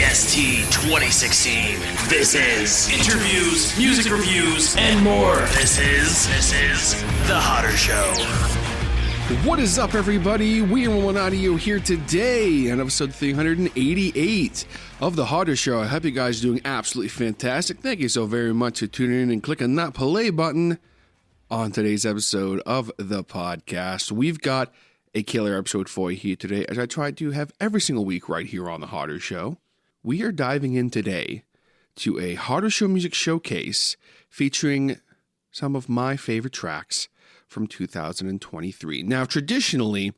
Jest 2016. This is interviews, music reviews, and more. This is The Hodder Show. What is up, everybody? We are One Audio here today on episode 388 of The Hodder Show. I hope you guys are doing absolutely fantastic. Thank you so very much for tuning in and clicking that play button on today's episode of the podcast. We've got a killer episode for you here today, as I try to have every single week right here on The Hodder Show. We are diving in today to a Hodder Show music showcase featuring some of my favorite tracks from 2023. Now, traditionally,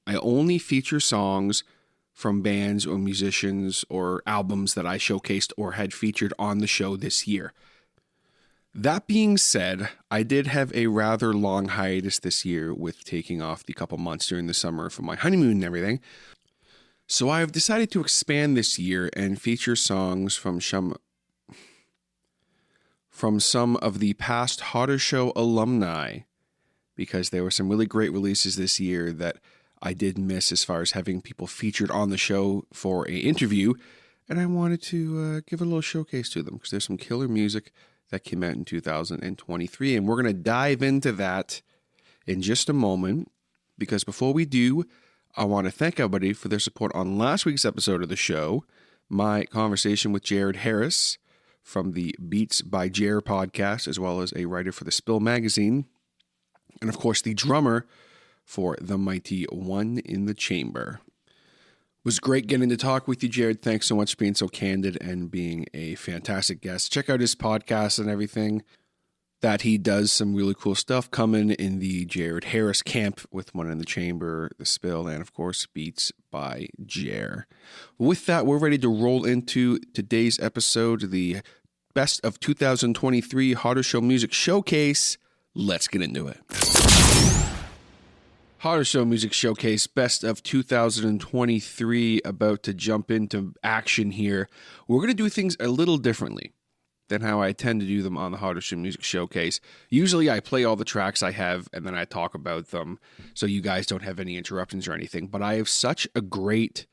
I only feature songs from bands or musicians or albums that I showcased or had featured on the show this year. That being said, I did have a rather long hiatus this year with taking off the couple months during the summer for my honeymoon and everything. So I've decided to expand this year and feature songs from some of the past Hodder Show alumni, because there were some really great releases this year that I did miss as far as having people featured on the show for an interview, and I wanted to give a little showcase to them because there's some killer music that came out in 2023, and we're going to dive into that in just a moment, because before we do, I want to thank everybody for their support on last week's episode of the show, my conversation with Jared Harris from the Beats by Jer podcast, as well as a writer for the Spill magazine, and of course the drummer for the mighty One in the Chamber. It was great getting to talk with you, Jared. Thanks so much for being so candid and being a fantastic guest. Check out his podcast and everything that he does. Some really cool stuff coming in the Jared Harris camp with One in the Chamber, the Spill, and of course Beats by Jer. With that, we're ready to roll into today's episode, the Best of 2023 Hodder Show Music Showcase. Let's get into it. Hodder Show Music Showcase, Best of 2023, about to jump into action here. We're going to do things a little differently than how I tend to do them on the Hodder Show Music Showcase. Usually I play all the tracks I have and then I talk about them so you guys don't have any interruptions or anything. But I have such a great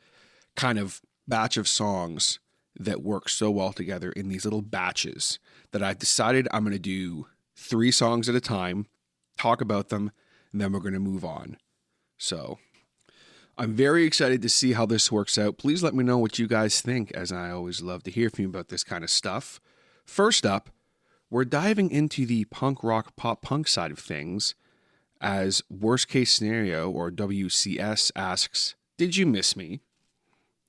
kind of batch of songs that work so well together in these little batches that I've decided I'm going to do 3 songs at a time, talk about them, and then we're going to move on. So I'm very excited to see how this works out. Please let me know what you guys think, as I always love to hear from you about this kind of stuff. First up, we're diving into the punk rock pop punk side of things, as Worst Case Scenario, or WCS, asks, "Did you miss me?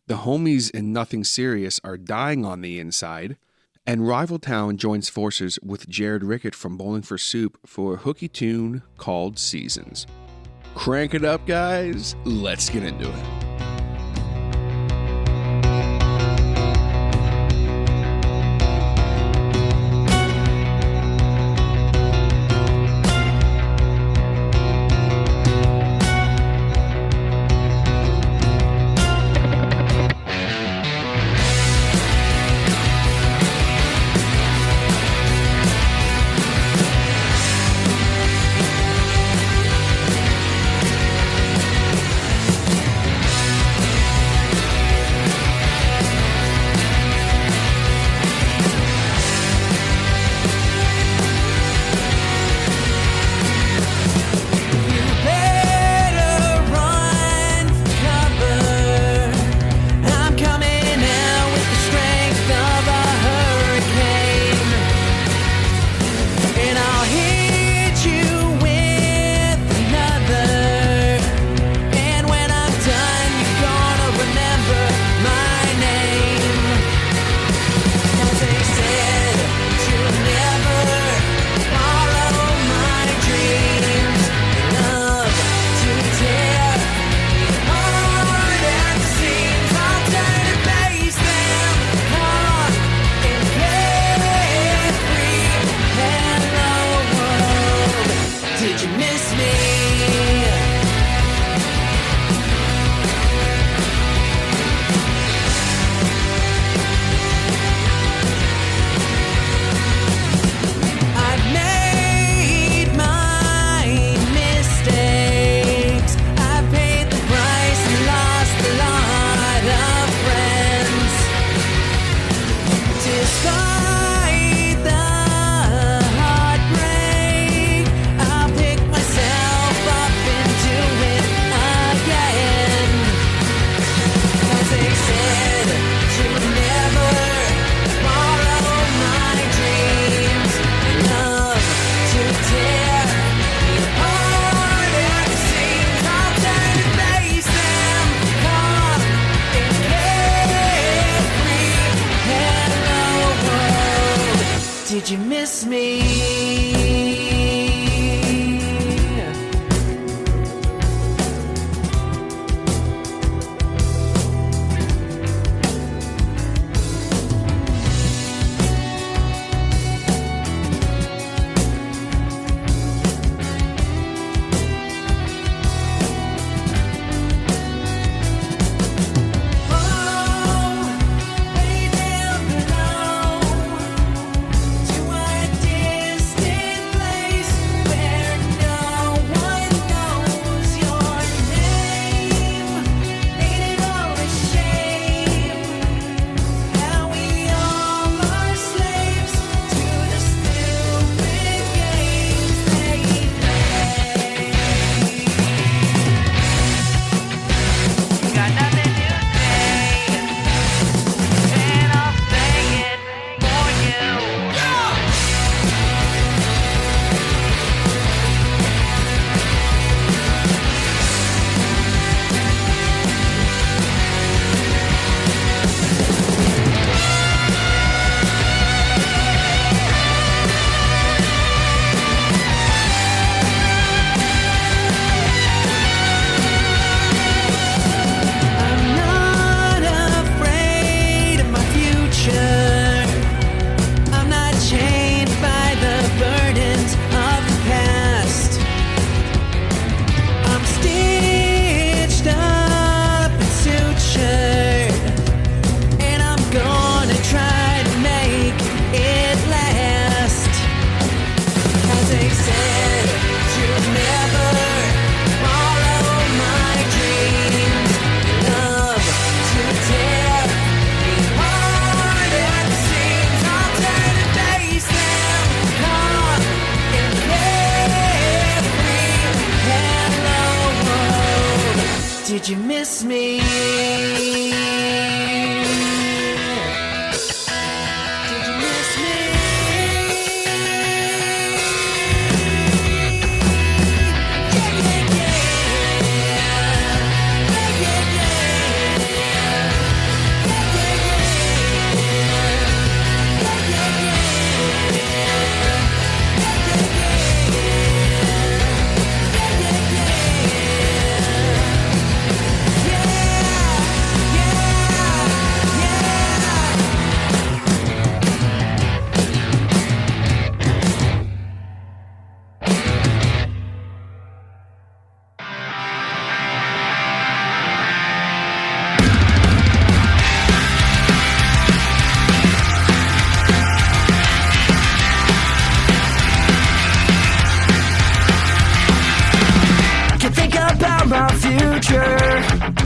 The homies in Nothing Serious are dying on the inside." And Rival Town joins forces with Jared Rickett from Bowling for Soup for a hooky tune called Seasons. Crank it up, guys. Let's get into it. Did you miss me? Did you miss me? Did you miss me?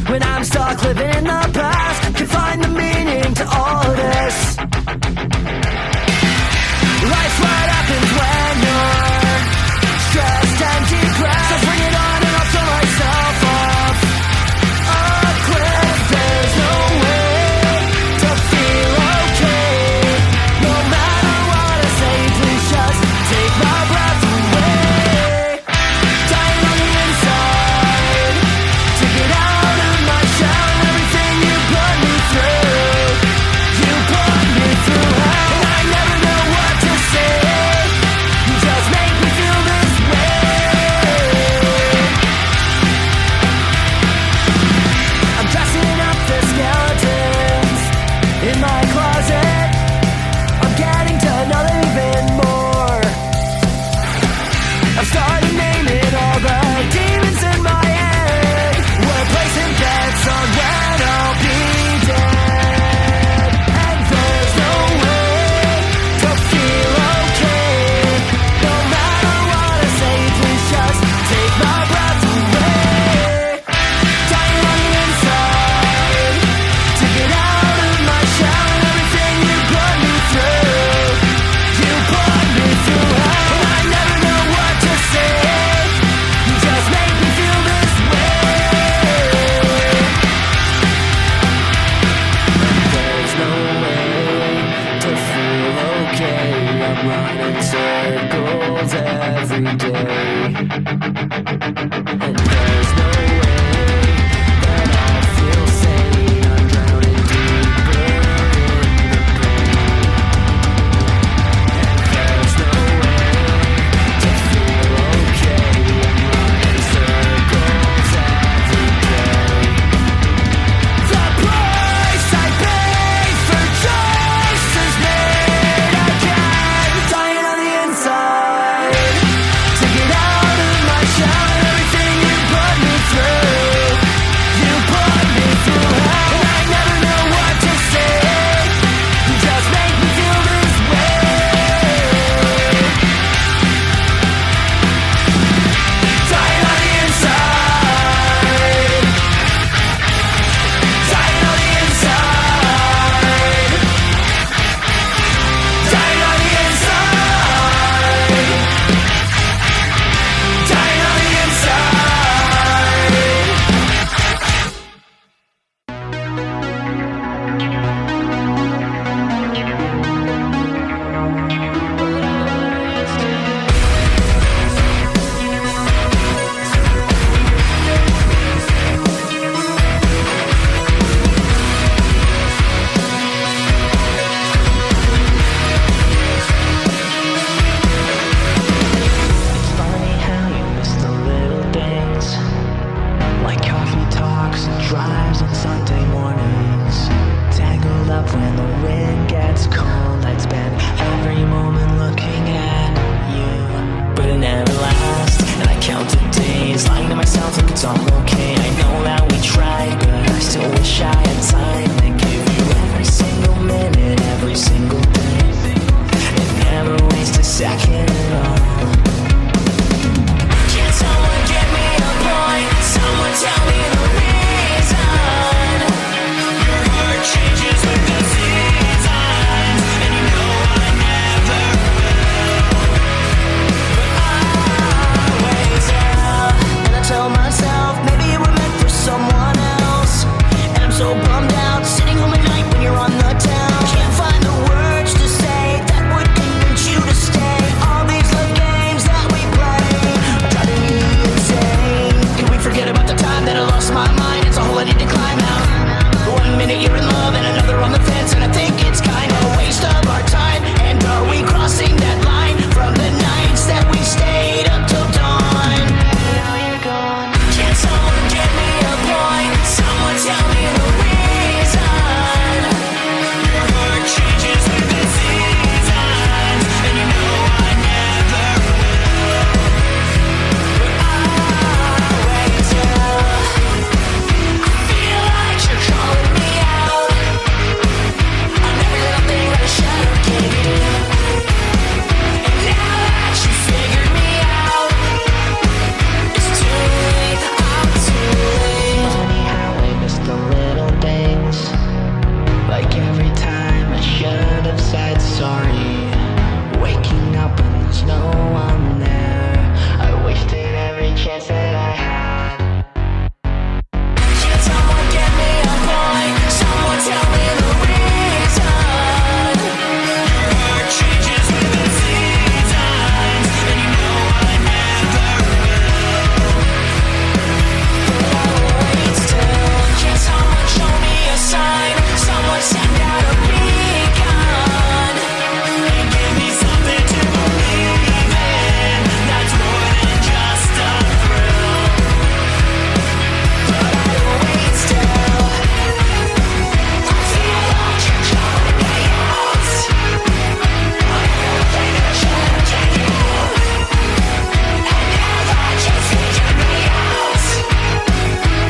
When I'm stuck living in the past, can find the meaning to all this. Life's what happens when you're stressed and depressed. So bring it on and I'll throw myself off a cliff. There's no way to feel okay. No matter what I say, please just take my breath away. Dying on the inside to get out of my shell. Everything you put me through, you put me through hell. And I never know what to say. You just make me feel this way. I'm dressing up the skeletons in my closet. I'm getting to know them even more. I've started naming all the demons in my head. We're placing bets on when I'll be dead. And there's no way to feel okay. No matter what I say, please just take my breath away. Dying on the inside to get out of my shell. And everything you put me through, you put me through hell. And I never know what to say. You just make me feel this way. There's no way to feel okay. I'm running circles every day. And there's no way that I'll feel sane. I'm drowning deeper in the pain. And hold up when the wind gets cold. I'd spend every moment looking at you, but it never lasts. And I count the days, lying to myself like it's all okay. I know that we tried, but I still wish I had time to give you every single minute, every single day, and never waste a second at all. Can someone give me a point? Someone tell me the reason. Your heart changes with the seasons, and you know I never will. But I wait till, and I tell myself maybe we're meant for someone else. And I'm so bummed out, sitting home at night when you're on the town. Can't find the words to say that would convince you to stay. All these love games that we play are driving me insane. Can we forget about the time that I lost my mind? It's a hole I need to climb out. 1 minute you're in love and another on the fence, and I think it's kind of a waste of our time. And are we crossing that line from the nights that we stayed up till dawn? Now you're gone. Can someone give me a point? Someone tell me the reason. Your heart changes with the seasons, and you know I never will. But I wait till I feel like you're calling me out on every little thing that I should have gave you. And now that you figured me out, it's too late, I'm too late. Funny how I miss the little things, like every time I should have said sorry. Waking up when there's no one there, I wasted every chance that I had. Can someone give me a point? Someone tell me the reason. Your heart changes with the seasons, and you know I never will. But I will wait still. Can someone show me a sign? Someone send out a beacon and give me something to believe in. That's more than just a thrill. But I will wait still. I feel like you're calling me out on everything that I should have taken. And now that you figured me out,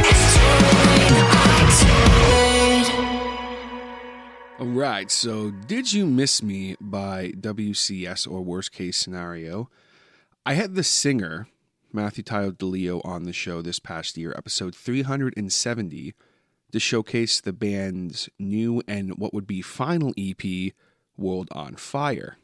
it's too late, I'm too late. All right, so Did You Miss Me by WCS, or Worst Case Scenario. I had the singer, Matthew Tyler DeLeo, on the show this past year, episode 370, to showcase the band's new and what would be final EP, World on Fire.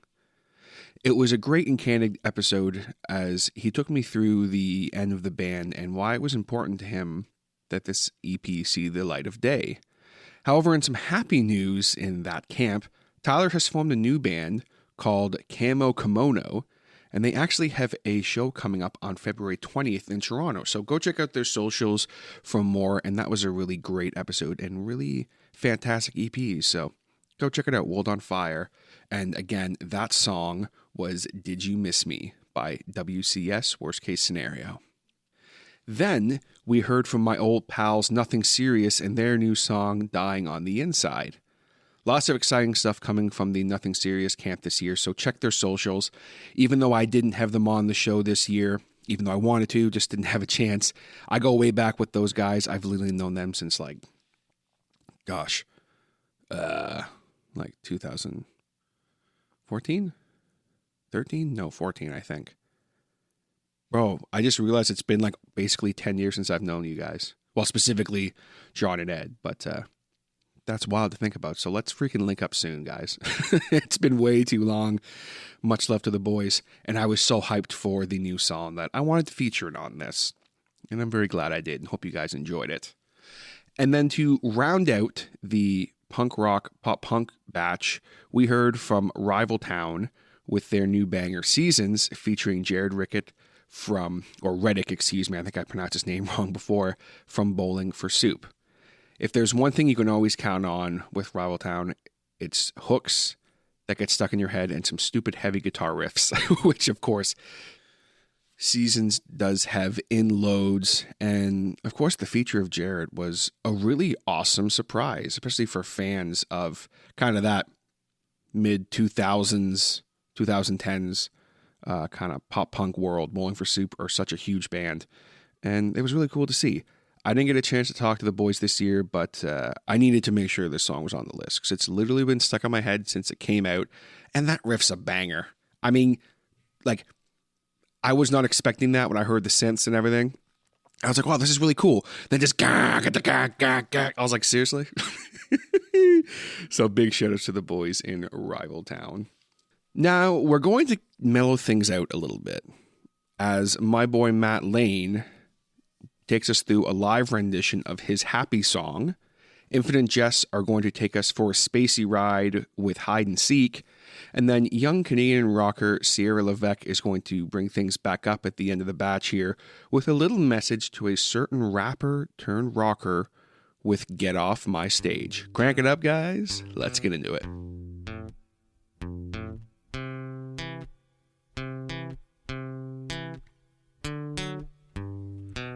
It was a great and candid episode as he took me through the end of the band and why it was important to him that this EP see the light of day. However, in some happy news in that camp, Tyler has formed a new band called Camo Kimono, and they actually have a show coming up on February 20th in Toronto. So go check out their socials for more, and that was a really great episode and really fantastic EP. So go check it out, World on Fire. And again, that song was Did You Miss Me by WCS, Worst Case Scenario. Then we heard from my old pals Nothing Serious and their new song, Dying on the Inside. Lots of exciting stuff coming from the Nothing Serious camp this year, so check their socials. Even though I didn't have them on the show this year, even though I wanted to, just didn't have a chance, I go way back with those guys. I've literally known them since like 2014? 13? No, 14, I think. Bro, I just realized it's been like basically 10 years since I've known you guys. Well, specifically John and Ed, but that's wild to think about. So let's freaking link up soon, guys. It's been way too long. Much love to the boys. And I was so hyped for the new song that I wanted to feature it on this. And I'm very glad I did and hope you guys enjoyed it. And then to round out the punk rock, pop punk batch, we heard from Rival Town with their new banger Seasons, featuring Jared Reddick, I think I pronounced his name wrong before, from Bowling for Soup. If there's one thing you can always count on with Rival Town, it's hooks that get stuck in your head and some stupid heavy guitar riffs, which of course Seasons does have in loads, and of course the feature of Jared was a really awesome surprise, especially for fans of kind of that mid-2000s, 2010s kind of pop-punk world. Bowling for Soup are such a huge band, and it was really cool to see. I didn't get a chance to talk to the boys this year, but I needed to make sure this song was on the list, because it's literally been stuck on my head since it came out, and that riff's a banger. I mean, like, I was not expecting that when I heard the synths and everything. I was like, wow, this is really cool. Then just I was like, seriously? So big shout outs to the boys in Rival Town. Now we're going to mellow things out a little bit as my boy MattLayn takes us through a live rendition of his Happy song. Infinite Jests are going to take us for a spacey ride with Hide and Seek. And then young Canadian rocker Sierra Levesque is going to bring things back up at the end of the batch here with a little message to a certain rapper turned rocker with Get Off My Stage. Crank it up, guys. Let's get into it.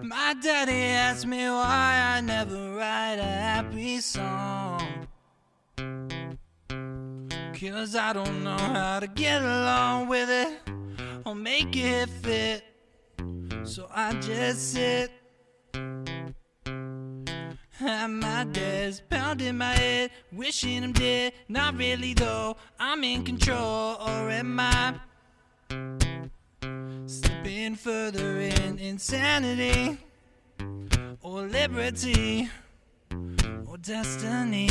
My daddy asked me why I never write a happy song. 'Cause I don't know how to get along with it or make it fit. So I just sit at my desk, pounding my head, wishing I'm dead. Not really though, I'm in control. Or am I slipping further in insanity or liberty or destiny?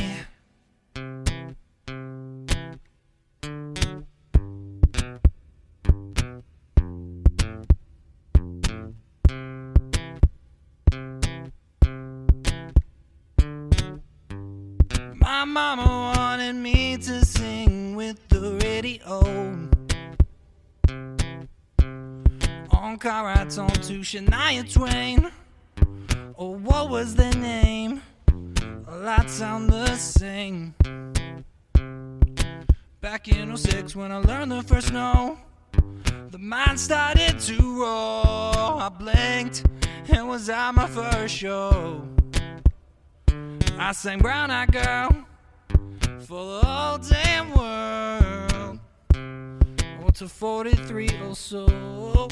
My mama wanted me to sing with the radio on car rides on to Shania Twain. Oh, what was the name? A lot sound the same. Back in '06 when I learned the first no, the mind started to roll. I blinked and was at my first show. I sang Brown Eyed Girl for the whole damn world. Or to 43 or so.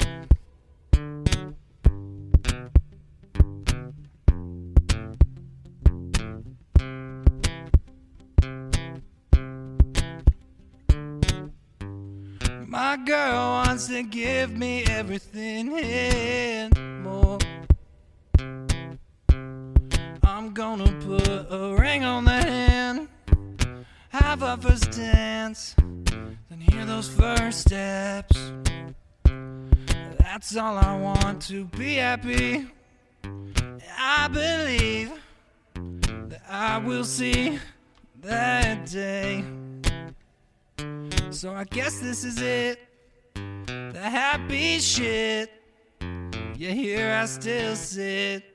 My girl wants to give me everything and more. I'm gonna put a ring on the hand, have our first dance, then hear those first steps. That's all I want, to be happy. I believe that I will see that day. So I guess this is it, the happy shit. Yeah, here I still sit.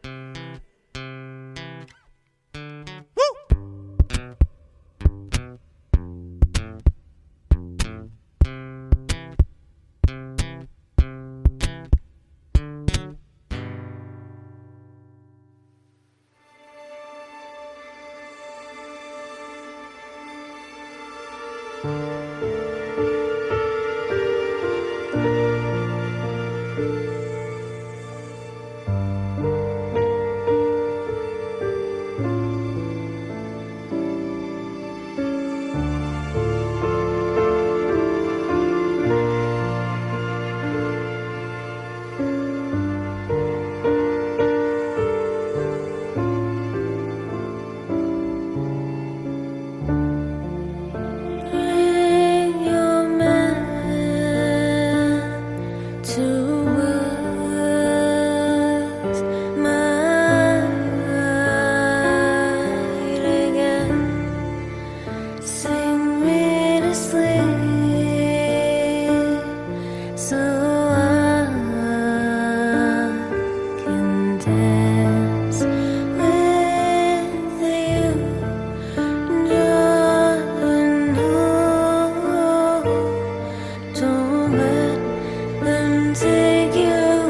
Take you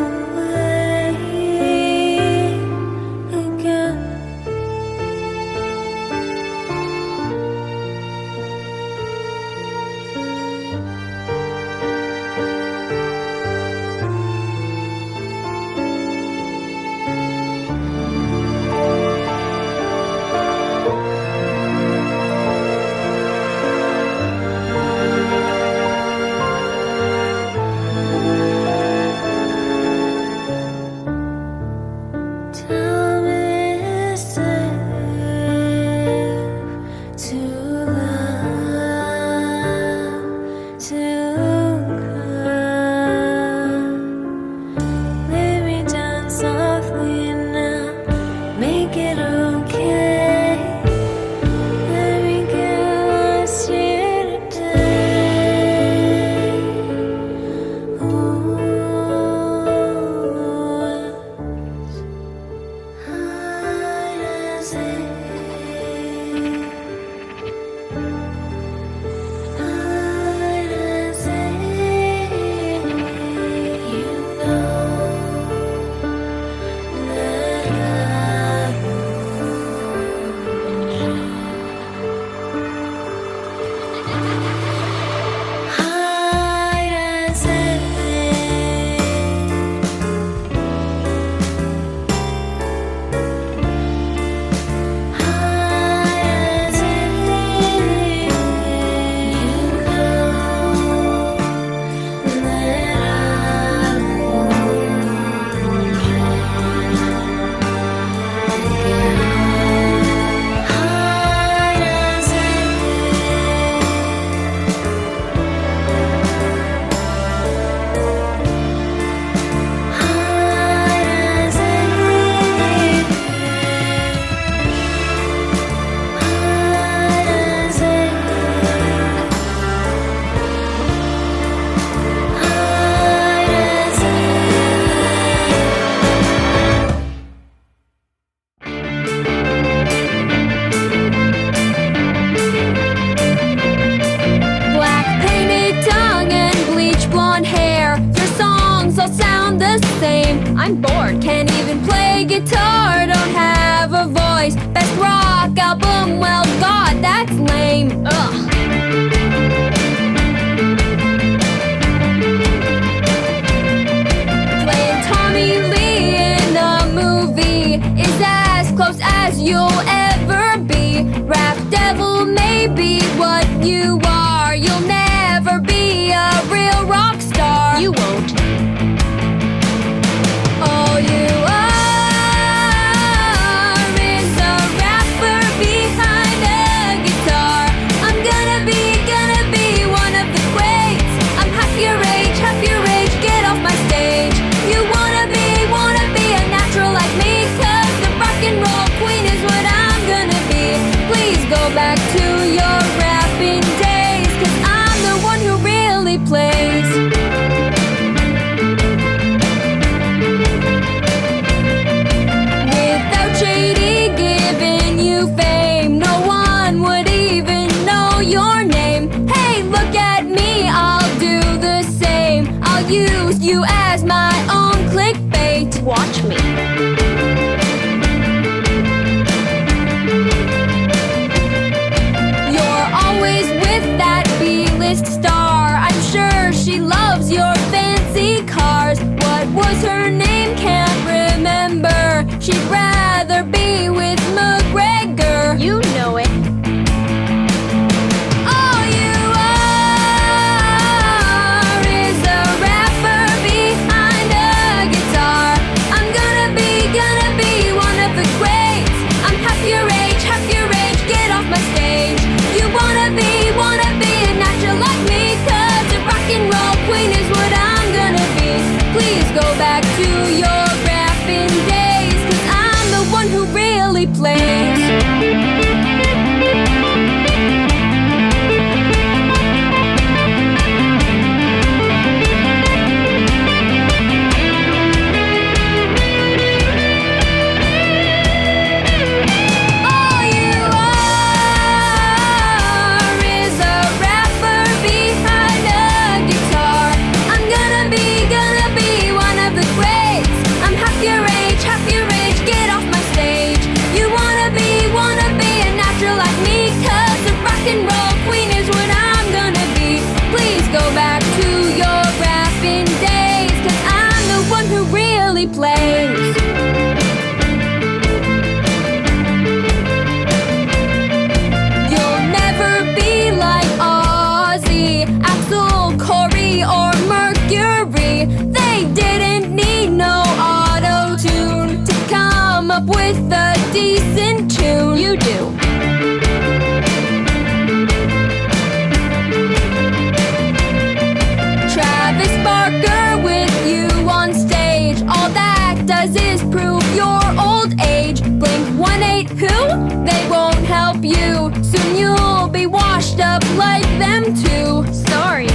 I'm bored, can't even play guitar, don't have a voice. Best rock album, well, God, that's lame. Ugh. Playing Tommy Lee in a movie is as close as you'll ever be. Rap devil may be what you are, you'll never be a real rock star. You won't. All you are is a rapper behind a guitar. I'm gonna be one of the greats. I'm half your age, get off my stage. You wanna be a natural like me, 'cause the rock and roll queen is what I'm gonna be. Please go back to your rapping days, 'cause I'm the one who really plays. Use you as my own clickbait. Watch me. You're always with that B-list star. I'm sure she loves your fancy cars. What was her name? Can't remember. She'd rather be with McGregor. You know it. Go back to your rapping days, 'cause I'm the one who really plays. All you are is a rapper behind a guitar. I'm gonna be one of the greats. I'm half your age, get off my stage. You wanna be a natural like me, 'cause the rock and roll queen is what I'm gonna be. Please go back to your rapping days, 'cause I'm the one who really plays. You'll never be like Ozzy, Axl, Corey, or Mercury. They didn't need no auto-tune to come up with a decent tune. You do. Travis Barker with you on stage. All that does is prove your old age. Blink-182 who? They won't help you. Soon you'll be washed up like them too. Sorry.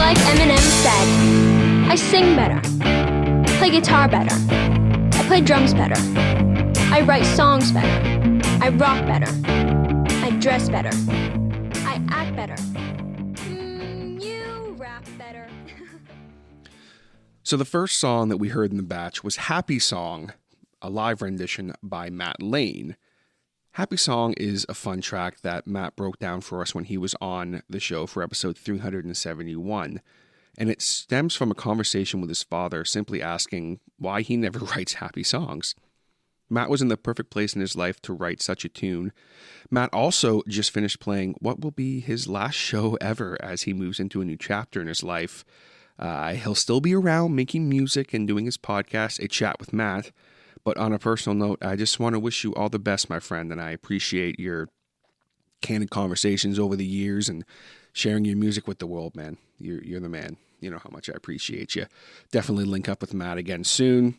Like Eminem said, I sing better. play guitar better. I play drums better. I write songs better. I rock better. I dress better. I act better. You rap better. So the first song that we heard in the batch was Happy Song, a live rendition by MattLayn. Happy Song is a fun track that Matt broke down for us when he was on the show for episode 371. And it stems from a conversation with his father simply asking why he never writes happy songs. Matt was in the perfect place in his life to write such a tune. Matt also just finished playing what will be his last show ever as he moves into a new chapter in his life. He'll still be around making music and doing his podcast, A Chat with Matt. But on a personal note, I just want to wish you all the best, my friend, and I appreciate your candid conversations over the years and sharing your music with the world, man. You're the man. You know how much I appreciate you. Definitely link up with Matt again soon.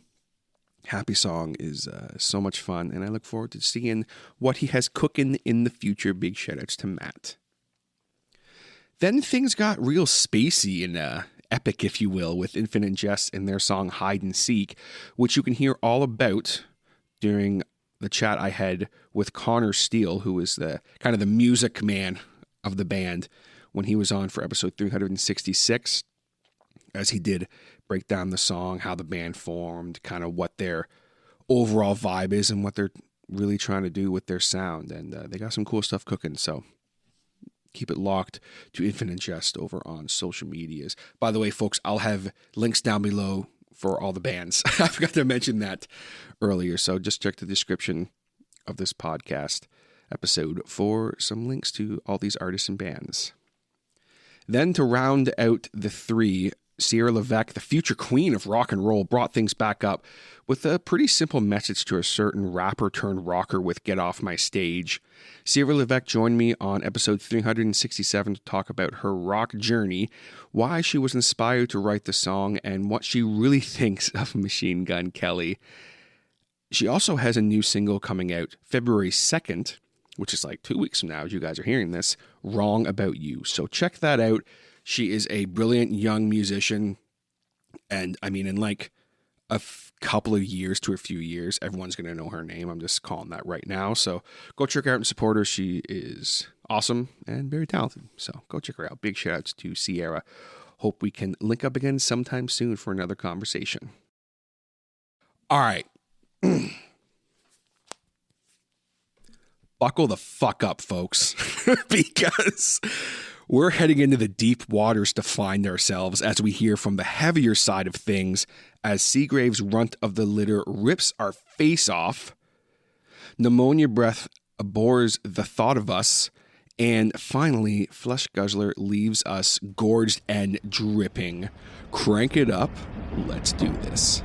Happy Song is so much fun, and I look forward to seeing what he has cooking in the future. Big shout-outs to Matt. Then things got real spacey and epic, if you will, with Infinite Jest and their song Hide and Seek, which you can hear all about during the chat I had with Connor Steele, who is the kind of the music man of the band, when he was on for episode 366, as he did break down the song, how the band formed, kind of what their overall vibe is and what they're really trying to do with their sound. And they got some cool stuff cooking, so keep it locked to Infinite Jest over on social medias. By the way, folks, I'll have links down below for all the bands. I forgot to mention that earlier, so just check the description of this podcast episode for some links to all these artists and bands. Then to round out the three, Sierra Levesque, the future queen of rock and roll, brought things back up with a pretty simple message to a certain rapper turned rocker with Get Off My Stage. Sierra Levesque joined me on episode 367 to talk about her rock journey, why she was inspired to write the song, and what she really thinks of Machine Gun Kelly. She also has a new single coming out February 2nd, which is like 2 weeks from now as you guys are hearing this, Wrong About You. So check that out. She is a brilliant young musician, and I mean, in like a couple of years to a few years, everyone's going to know her name. I'm just calling that right now. So go check her out and support her. She is awesome and very talented. So go check her out. Big shout outs to Sierra. Hope we can link up again sometime soon for another conversation. All right. Buckle the fuck up, folks, because we're heading into the deep waters to find ourselves as we hear from the heavier side of things as Seagrave's Runt of the Litter rips our face off, Pneumonia Breath abhors the thought of us, and finally, Fleshguzzler leaves us gorged and dripping. Crank it up. Let's do this.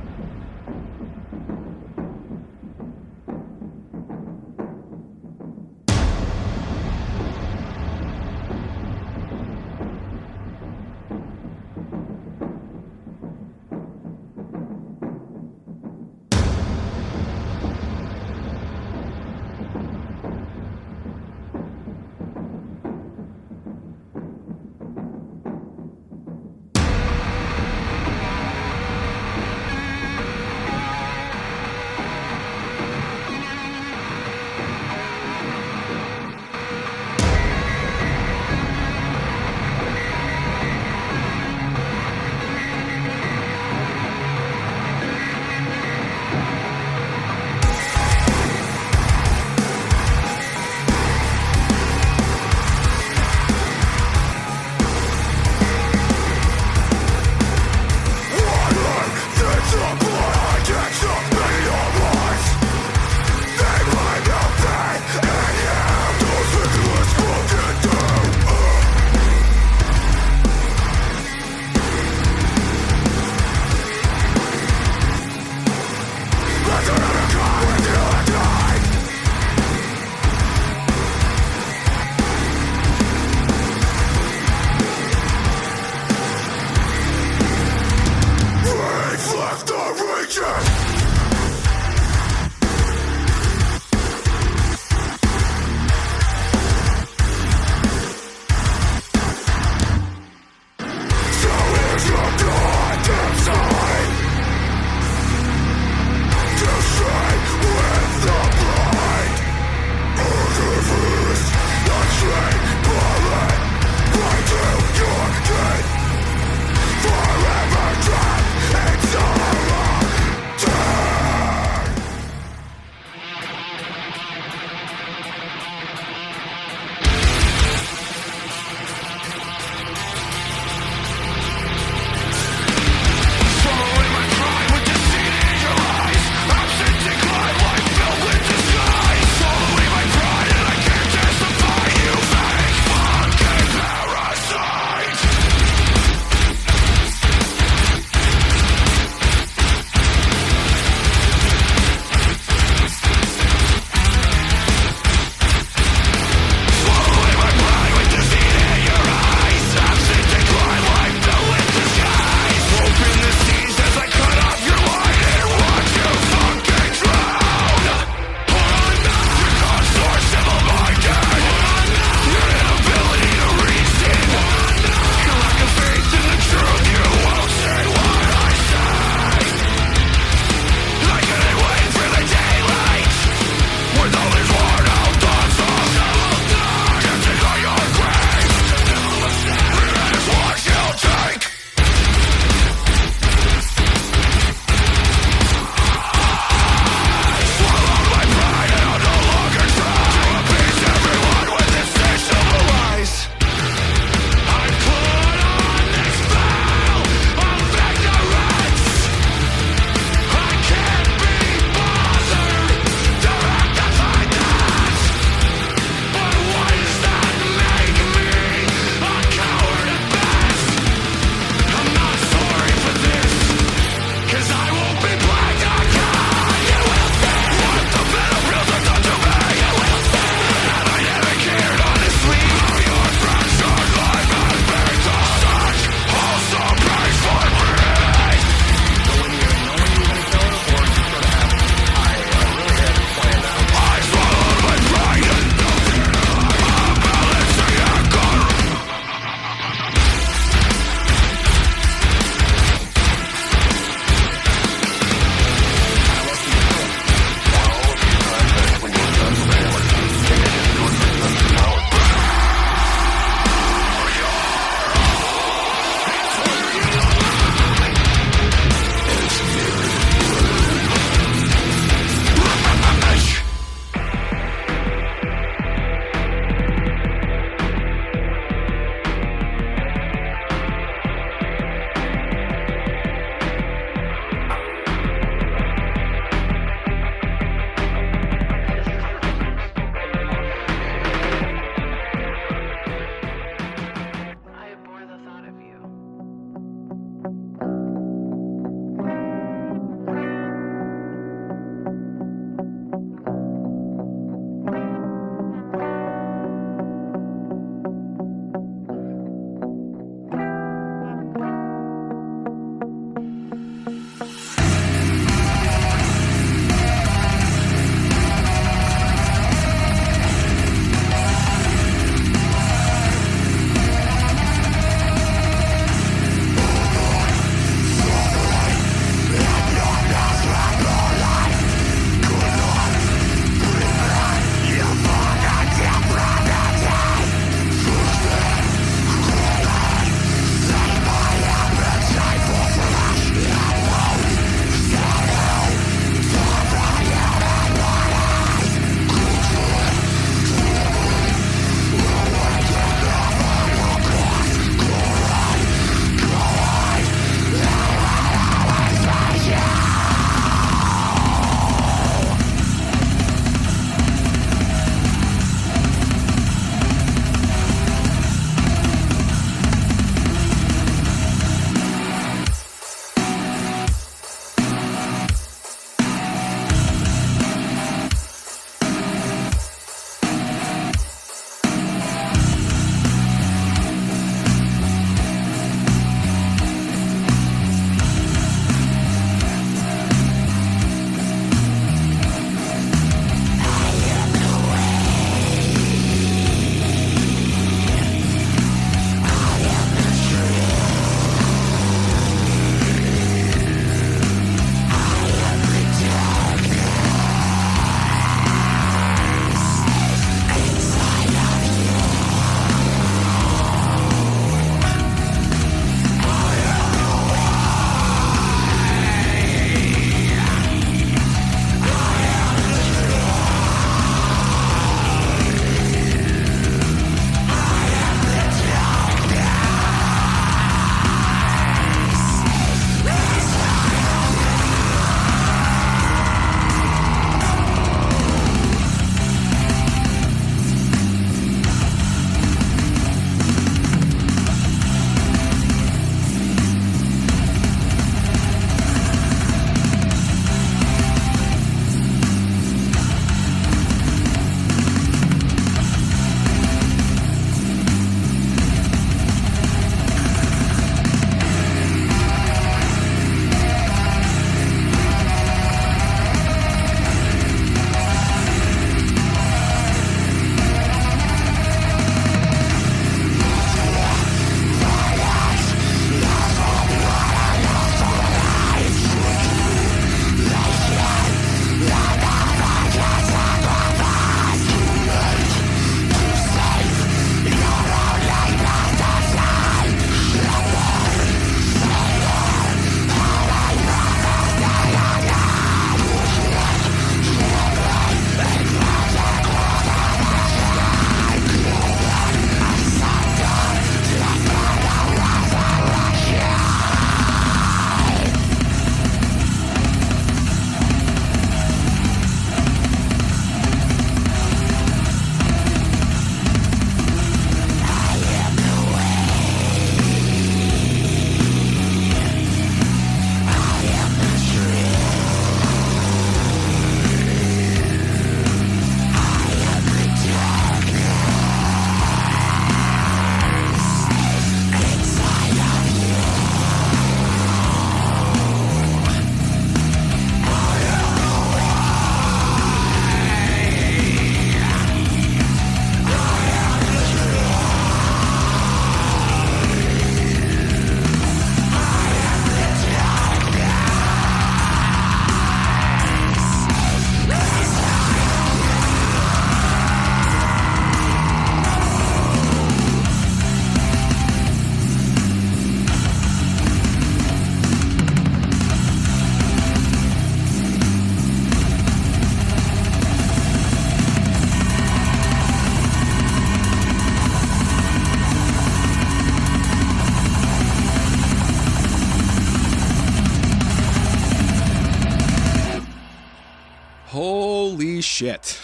Holy shit.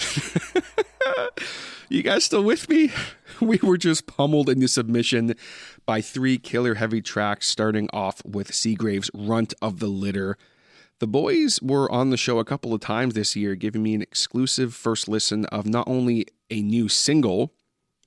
You guys still with me? We were just pummeled into submission by 3 killer heavy tracks, starting off with Seagrave's Runt of the Litter. The boys were on the show a couple of times this year, giving me an exclusive first listen of not only a new single,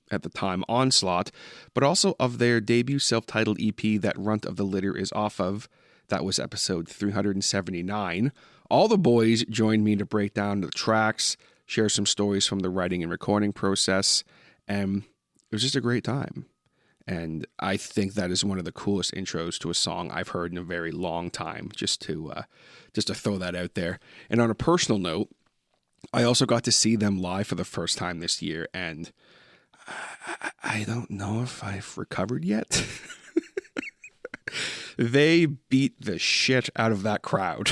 at the time Onslaught, but also of their debut self-titled EP that Runt of the Litter is off of. That was episode 379. All the boys joined me to break down the tracks, share some stories from the writing and recording process, and it was just a great time. And I think that is one of the coolest intros to a song I've heard in a very long time, just to throw that out there. And on a personal note, I also got to see them live for the first time this year, and I don't know if I've recovered yet. They beat the shit out of that crowd,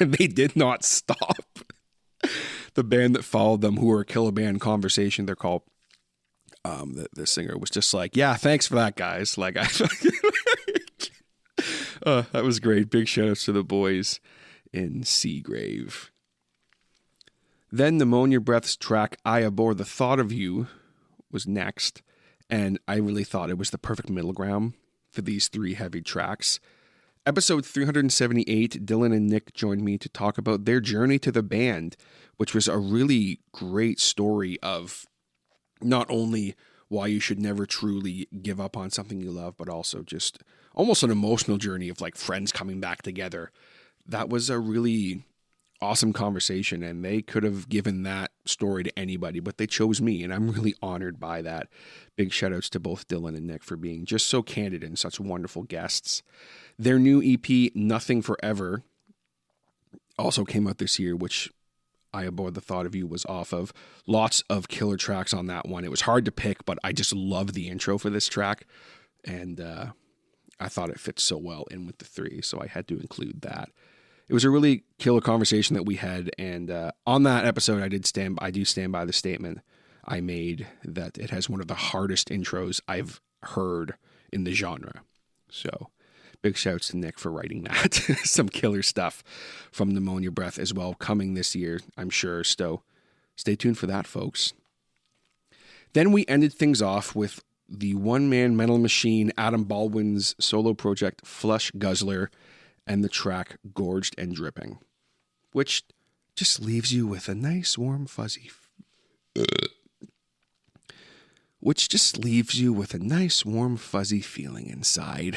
and they did not stop. The band that followed them, who were a killer band Conversation, they're called, the singer was just like, yeah, thanks for that, guys. Like, that was great. Big shout outs to the boys in Seagrave. Then Pneumonia Breath's track, I Abhor the Thought of You, was next, and I really thought it was the perfect middle ground for these 3 heavy tracks. Episode 378, Dylan and Nick joined me to talk about their journey to the band, which was a really great story of not only why you should never truly give up on something you love, but also just almost an emotional journey of like friends coming back together. That was a really awesome conversation, and they could have given that story to anybody, but they chose me, and I'm really honored by that. Big shout outs to both Dylan and Nick for being just so candid and such wonderful guests. Their new EP, Nothing Forever, also came out this year, which I Abhor the Thought of You was off of. Lots of killer tracks on that one. It was hard to pick, but I just love the intro for this track, and I thought it fits so well in with the 3, so I had to include that. It was a really killer conversation that we had, and on that episode, I do stand by the statement I made that it has one of the hardest intros I've heard in the genre. So, big shouts to Nick for writing that. Some killer stuff from Pneumonia Breath as well, coming this year, I'm sure. So, stay tuned for that, folks. Then we ended things off with the one-man metal machine Adam Baldwin's solo project, Fleshguzzler, and the track Gorged and Dripping, which just leaves you with a nice warm fuzzy feeling inside.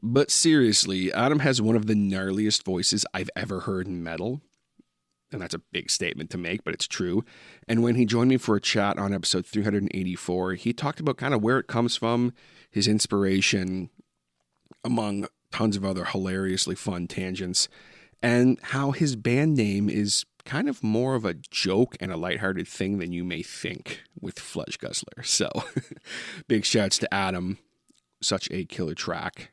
But seriously, Adam has one of the gnarliest voices I've ever heard in metal, and that's a big statement to make, but it's true. And when he joined me for a chat on episode 384, he talked about kind of where it comes from, his inspiration, among tons of other hilariously fun tangents, and how his band name is kind of more of a joke and a lighthearted thing than you may think with Fleshguzzler. So, big shouts to Adam. Such a killer track.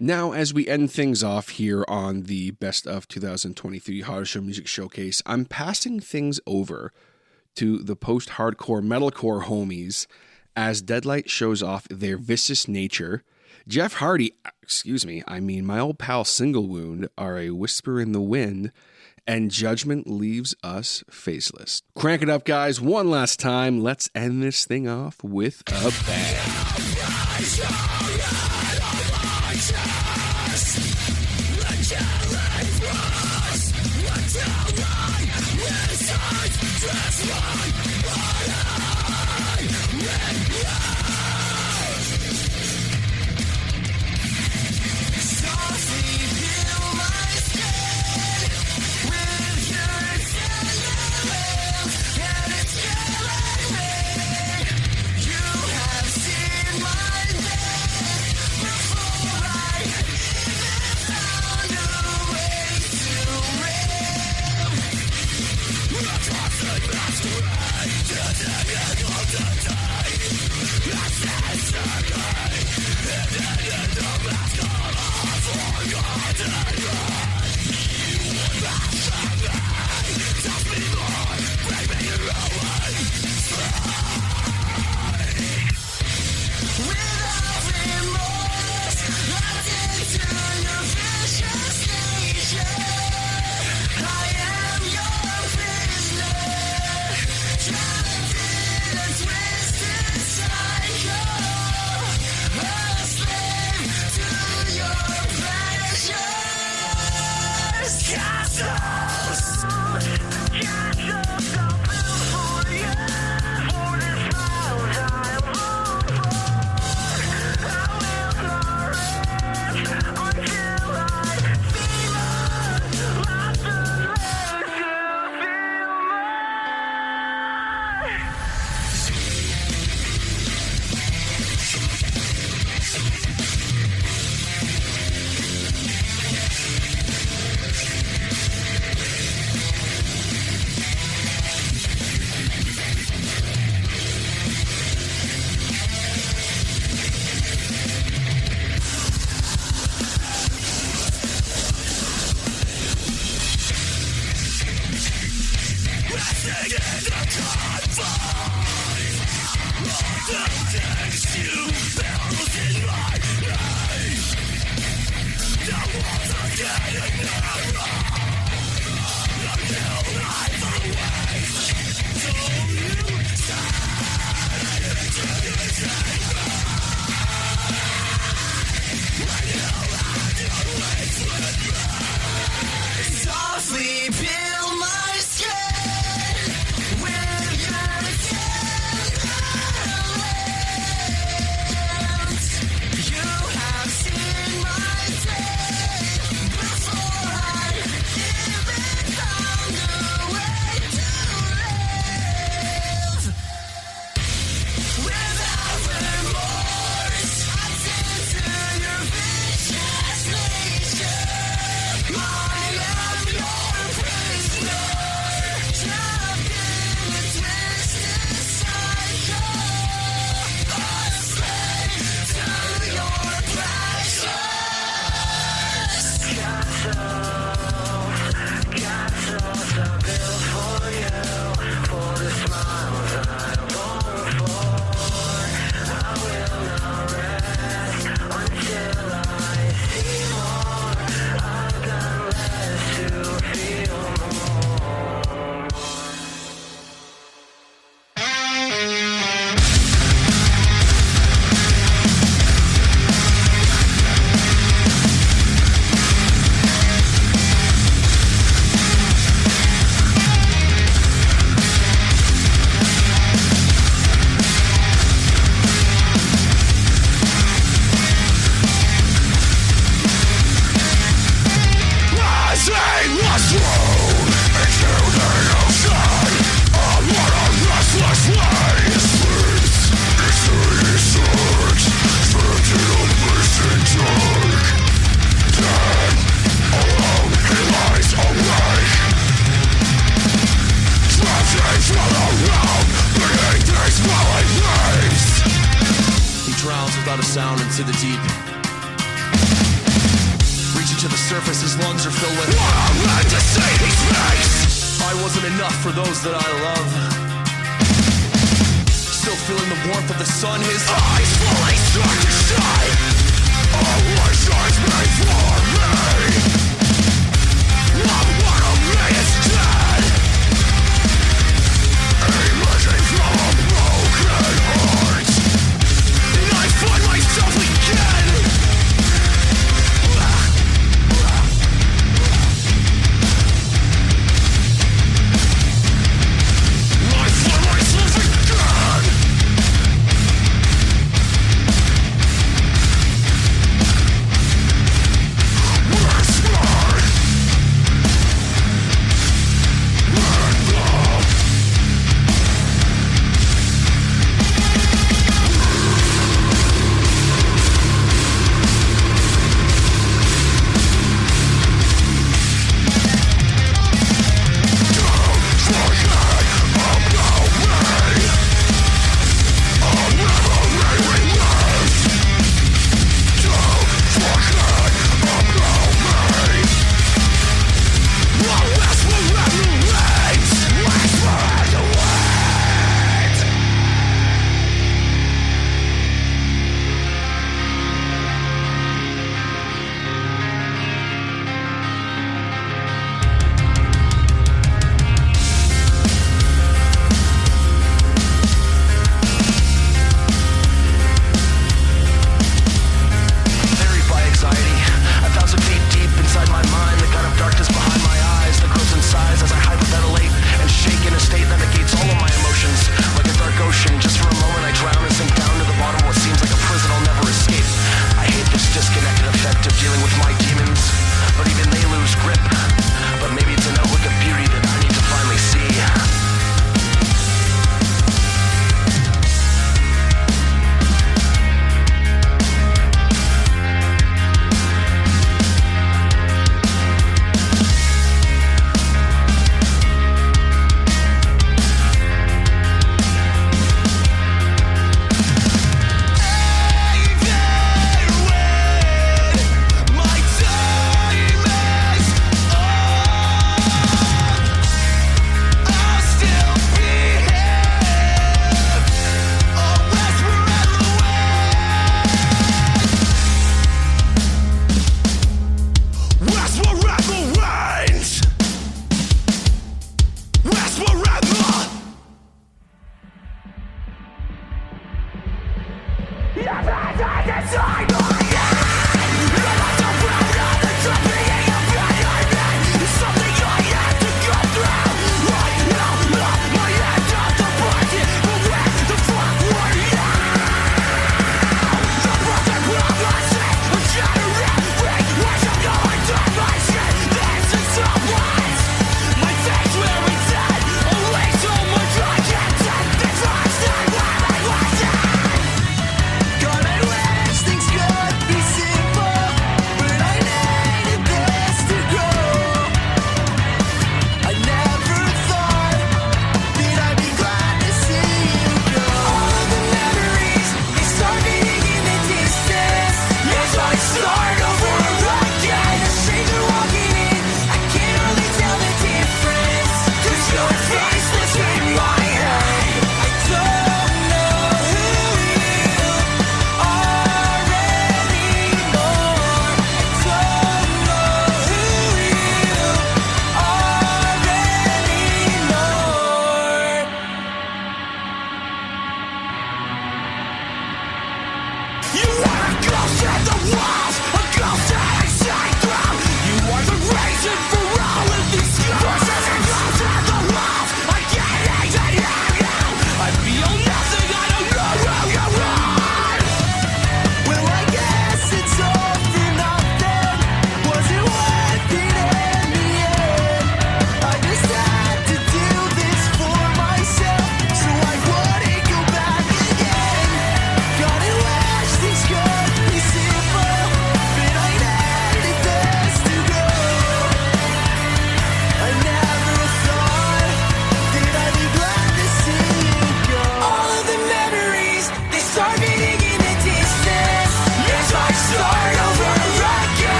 Now, as we end things off here on the Best of 2023 Hodder Show Music Showcase, I'm passing things over to the post-hardcore metalcore homies as Deadlite shows off their vicious nature. Jeff Hardy, my old pal Single Wound are a whisper in the wind, and Judgement leaves us faceless. Crank it up, guys, one last time. Let's end this thing off with a bang. Softly peel my skin with your tender lips. You have seen my day before I even found a way to live. Without remorse, I tend to your vicious nature. I am your prisoner, trapped in a twisted cycle, a slave to your pleasures. Castles are built for you, for the smiles I long for. I will not rest until I see more. I've got less to feel more. He drowns without a sound into the deep. Reaching to the surface, his lungs are filled with what I'm meant to say he speaks. I wasn't enough for those that I love. Still feeling the warmth of the sun, his eyes fully start to shine. A wish is made for me. Not one of me is dead. Emerging from a broken heart, I find myself again. I find myself again.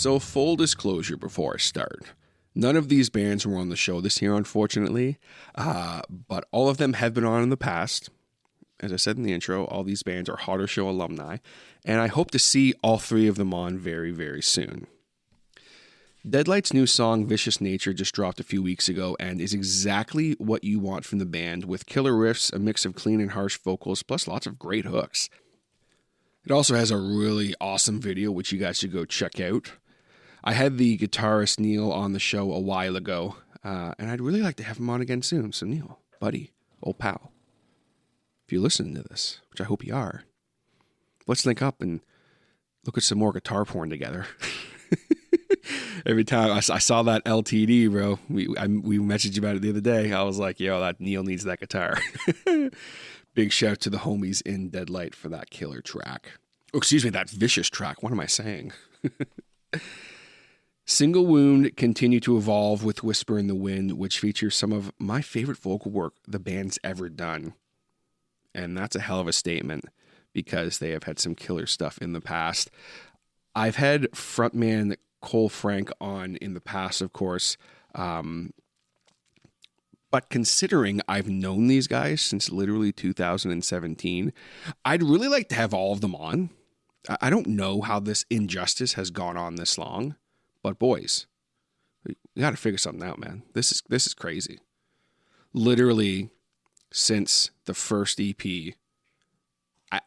So full disclosure before I start. None of these bands were on the show this year, unfortunately, but all of them have been on in the past. As I said in the intro, all these bands are Hodder Show alumni, and I hope to see all three of them on very, very soon. Deadlite's new song, Vicious Nature, just dropped a few weeks ago and is exactly what you want from the band, with killer riffs, a mix of clean and harsh vocals, plus lots of great hooks. It also has a really awesome video, which you guys should go check out. I had the guitarist Neil on the show a while ago, and I'd really like to have him on again soon. So Neil, buddy, old pal, if you're listening to this, which I hope you are, let's link up and look at some more guitar porn together. Every time I saw that LTD, bro, we messaged you about it the other day. I was like, yo, that Neil needs that guitar. Big shout to the homies in Deadlite for that killer track. Oh, excuse me, that vicious track. What am I saying? Single Wound continued to evolve with Whisper in the Wind, which features some of my favorite vocal work the band's ever done. And that's a hell of a statement because they have had some killer stuff in the past. I've had frontman Cole Frank on in the past, of course. But considering I've known these guys since literally 2017, I'd really like to have all of them on. I don't know how this injustice has gone on this long, but boys, we got to figure something out, man. This is crazy. Literally since the first EP,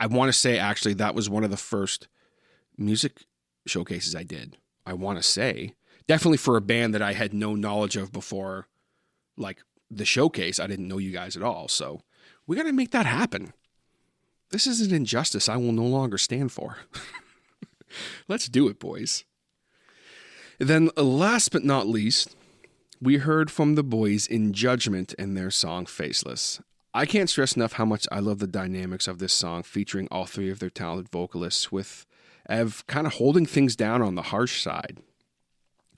I want to say actually that was one of the first music showcases I did. I want to say definitely for a band that I had no knowledge of before, like the showcase. I didn't know you guys at all. So we got to make that happen. This is an injustice I will no longer stand for. Let's do it, boys. Then last but not least, we heard from the boys in Judgement and their song Faceless. I can't stress enough how much I love the dynamics of this song, featuring all three of their talented vocalists, with Ev kind of holding things down on the harsh side.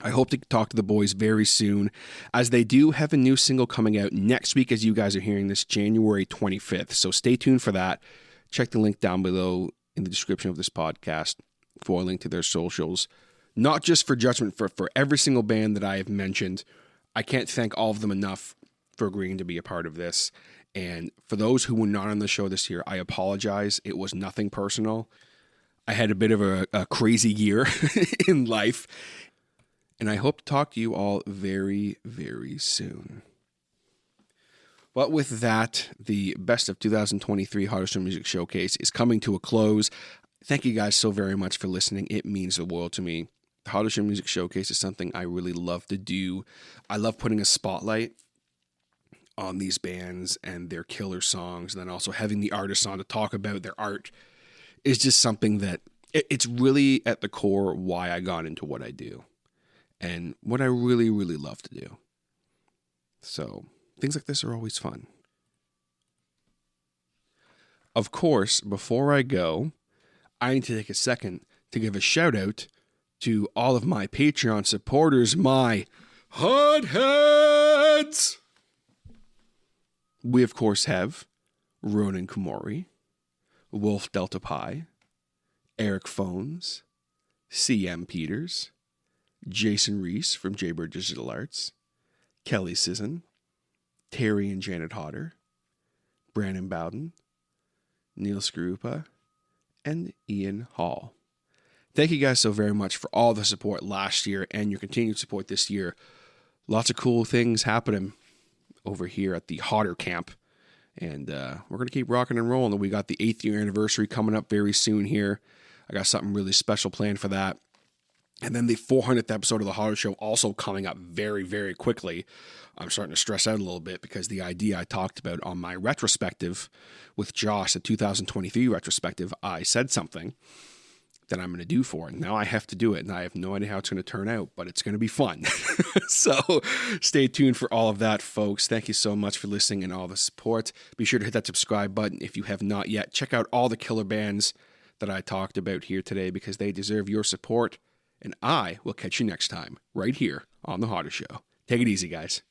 I hope to talk to the boys very soon, as they do have a new single coming out next week as you guys are hearing this, January 25th. So stay tuned for that. Check the link down below in the description of this podcast for a link to their socials. Not just for Judgement, for every single band that I have mentioned. I can't thank all of them enough for agreeing to be a part of this. And for those who were not on the show this year, I apologize. It was nothing personal. I had a bit of a crazy year in life. And I hope to talk to you all very, very soon. But with that, the Best of 2023 Hodder Show Music Showcase is coming to a close. Thank you guys so very much for listening. It means the world to me. The Hodder Show Music Showcase is something I really love to do. I love putting a spotlight on these bands and their killer songs, and then also having the artists on to talk about their art is just something that it's really at the core why I got into what I do. And what I really, really love to do. So, things like this are always fun. Of course, before I go, I need to take a second to give a shout out to all of my Patreon supporters, my hotheads! We, of course, have Ronan Kumori, Wolf Delta Pi, Eric Phones, CM Peters, Jason Reese from Jaybird Digital Arts, Kelly Sisson, Terry and Janet Hodder, Brandon Bowden, Neil Skrupa, and Ian Hall. Thank you guys so very much for all the support last year and your continued support this year. Lots of cool things happening over here at the Hodder Camp. And we're going to keep rocking and rolling. We got the 8th year anniversary coming up very soon here. I got something really special planned for that. And then the 400th episode of the Hodder Show also coming up very, very quickly. I'm starting to stress out a little bit because the idea I talked about on my retrospective with Josh, the 2023 retrospective, I said something that I'm going to do for it. Now I have to do it, and I have no idea how it's going to turn out, but it's going to be fun. So stay tuned for all of that, folks. Thank you so much for listening and all the support. Be sure to hit that subscribe button if you have not yet. Check out all the killer bands that I talked about here today because they deserve your support. And I will catch you next time, right here on The Hodder Show. Take it easy, guys.